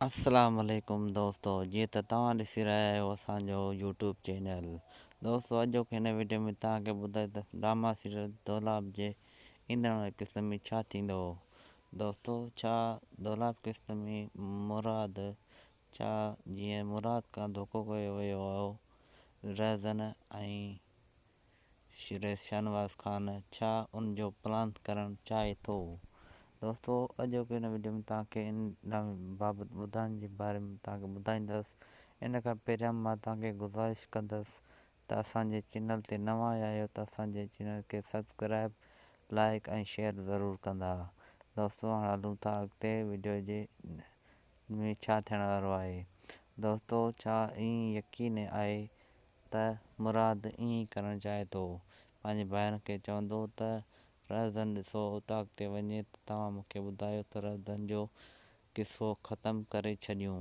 अस्सलाम वालेकुम दोस्तों, जीअं त तव्हां ॾिसी रहिया आहियो असांजो यूट्यूब चैनल। दोस्तों, अॼोके हिन वीडियो में तव्हांखे ॿुधाए त ड्रामा सीरियल दौलाब जे ईंदड़ क़िस्त में छा थींदो। दोस्तों, छा दौलाब क़िस्त में मुराद छा जीअं मुराद खां धोखो कयो वियो हो रज़न ऐं शाहनवाज़ ख़ान, छा उनजो प्लान करणु चाहे थो। दोस्तों, अॼोके हिन वीडियो में तव्हांखे इन बाबति ॿुधाइण जे बारे में तव्हांखे ॿुधाईंदुसि। इन खां पहिरियां मां तव्हांखे गुज़ारिश कंदुसि त असांजे चैनल ते नवां आया आहियो त असांजे चैनल खे सब्सक्राइब, लाइक ऐं शेयर ज़रूरु कंदा। दोस्तों, हाणे हलूं था अॻिते वीडियो जे में छा थियण वारो आहे। दोस्तों, छा ईअं यकीन आहे त मुराद ईअं करणु चाहे थो, पंहिंजे भाइरनि खे चवंदो त रज़न ॾिसो त अॻिते वञे त तव्हां मूंखे ॿुधायो त रज़न जो किसो ख़तमु करे छॾियूं।